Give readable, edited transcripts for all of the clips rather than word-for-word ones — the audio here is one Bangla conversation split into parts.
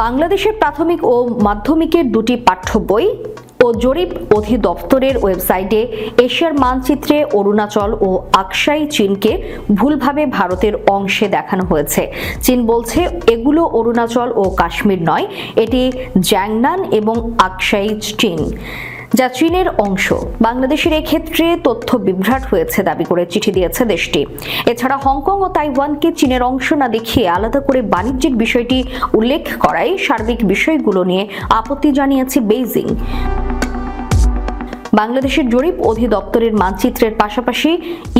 বাংলাদেশের প্রাথমিক ও মাধ্যমিকের দুটি পাঠ্য বই ও জরিপ অধিদপ্তরের ওয়েবসাইটে এশিয়ার মানচিত্রে অরুণাচল ও আকসাই চীনকে ভুলভাবে ভারতের অংশে দেখানো হয়েছে। চীন বলছে এগুলো অরুণাচল ও কাশ্মীর নয়, এটি জ্যাংনান এবং আকসাই চীন, যা চীনের অংশ। বাংলাদেশের এক্ষেত্রে তথ্য বিভ্রাট হয়েছে দাবি করে চিঠি দিয়েছে দেশটি। এছাড়া হংকং ও তাইওয়ানকে চীনের অংশ না দেখিয়ে আলাদা করে বাণিজ্যিক বিষয়টি উল্লেখ করায় সার্বিক বিষয়গুলো নিয়ে আপত্তি জানিয়েছে বেইজিং। বাংলাদেশের জরিপ অধিদপ্তরের মানচিত্রের পাশাপাশি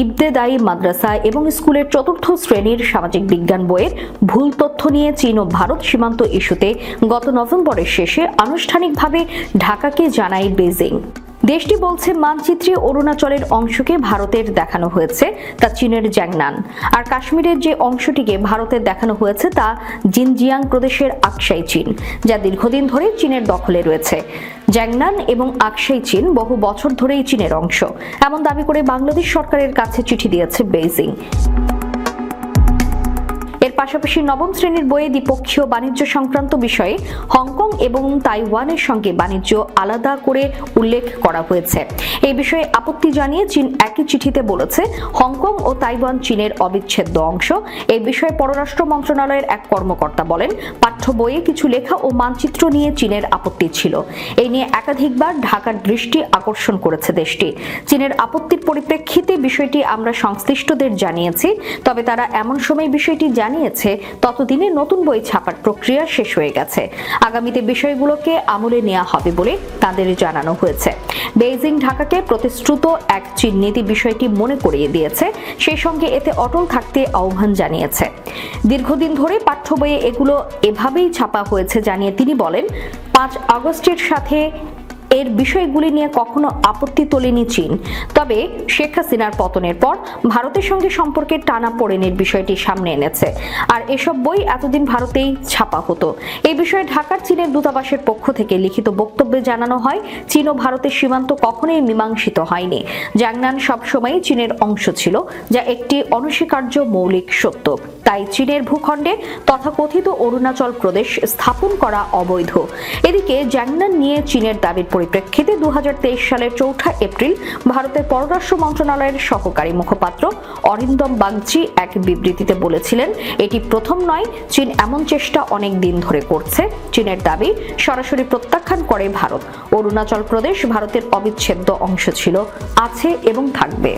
ইবতেদায়ী মাদ্রাসা এবং স্কুলের ৪র্থ শ্রেণীর সামাজিক বিজ্ঞান বইয়ের ভুল তথ্য নিয়ে চীন ও ভারত সীমান্ত ইস্যুতে গত নভেম্বরের শেষে আনুষ্ঠানিকভাবে ঢাকাকে জানায় বেইজিং। দেশটি বলছে মানচিত্রে অরুণাচলের অংশকে ভারতের দেখানো হয়েছে তা চীনের জ্যাংনান, আর কাশ্মীরের যে অংশটিকে ভারতের দেখানো হয়েছে তা জিনজিয়াং প্রদেশের আকসাই চীন, যা দীর্ঘদিন ধরে চীনের দখলে রয়েছে। জ্যাংনান এবং আকসাই চীন বহু বছর ধরেই চীনের অংশ, এমন দাবি করে বাংলাদেশ সরকারের কাছে চিঠি দিয়েছে বেইজিং। এর পাশাপাশি নবম শ্রেণীর বইয়ে দ্বিপক্ষীয় বাণিজ্য সংক্রান্ত বিষয়ে হংকং এবং তাইওয়ানের সঙ্গে বাণিজ্য আলাদা করে উল্লেখ করা হয়েছে। এই বিষয়ে আপত্তি জানিয়ে চীন একই চিঠিতে বলেছে হংকং ও তাইওয়ান চীনের অবিচ্ছেদ্য অংশ। এই বিষয়ে পররাষ্ট্র মন্ত্রণালয়ের এক কর্মকর্তা বলেন, পাঠ্য বইয়ে কিছু লেখা ও মানচিত্র নিয়ে চীনের আপত্তি ছিল। এই নিয়ে একাধিকবার ঢাকার দৃষ্টি আকর্ষণ করেছে দেশটি। চীনের আপত্তির পরিপ্রেক্ষিতে বিষয়টি আমরা সংশ্লিষ্টদের জানিয়েছি, তবে তারা এমন সময় বিষয়টি জানিয়েছে ততদিনে নতুন বই ছাপার প্রক্রিয়া শেষ হয়ে গেছে। আগামীতে বিষয়গুলোকে আমলে নেওয়া হবে বলে তাদের জানানো হয়েছে। বেইজিং ঢাকাকে প্রতিশ্রুত এক চীন নীতি বিষয়টি মনে করিয়ে দিয়েছে, সেই সঙ্গে এতে অটল থাকতে আহ্বান জানিয়েছে। দীর্ঘদিন ধরে পাঠ্য বইয়ে এগুলো এভাবেই ছাপা হয়েছে জানিয়ে তিনি বলেন, ৫ আগস্টের সাথে এর বিষয়গুলি নিয়ে কখনো আপত্তি তোলেনি চীন, তবে শেখ হাসিনার পতনের পর ভারতের সঙ্গে সম্পর্কের টানাপোড়েনের বিষয়টি সামনে এনেছে, আর এসব বই এতদিন ভারতেই ছাপা হতো। এই বিষয়ে ঢাকার চীনের দূতাবাসের পক্ষ থেকে লিখিত বক্তব্যে জানানো হয়, চীন ও ভারতের সীমান্ত কখনোই মীমাংসিত হয়নি। জ্যাংনান সবসময় চীনের অংশ ছিল, যা একটি অনস্বীকার্য মৌলিক সত্য। তাই চীনের ভূখণ্ডে তথাকথিত অরুণাচল প্রদেশ স্থাপন করা অবৈধ। এদিকে জ্যাংনান নিয়ে চীনের দাবির পরিপ্রেক্ষিতে ২০২৩ সালের ৪ঠা এপ্রিল ভারতের পররাষ্ট্র মন্ত্রণালয়ের সহকারী মুখপাত্র অরিন্দম বাগচি এক বিবৃতিতে বলেছিলেন, এটি প্রথম নয়, চীন এমন চেষ্টা অনেক দিন ধরে করছে। চীনের দাবি সরাসরি প্রত্যাখ্যান করে ভারত। অরুণাচল প্রদেশ ভারতের অবিচ্ছেদ্য অংশ ছিল, আছে এবং থাকবে।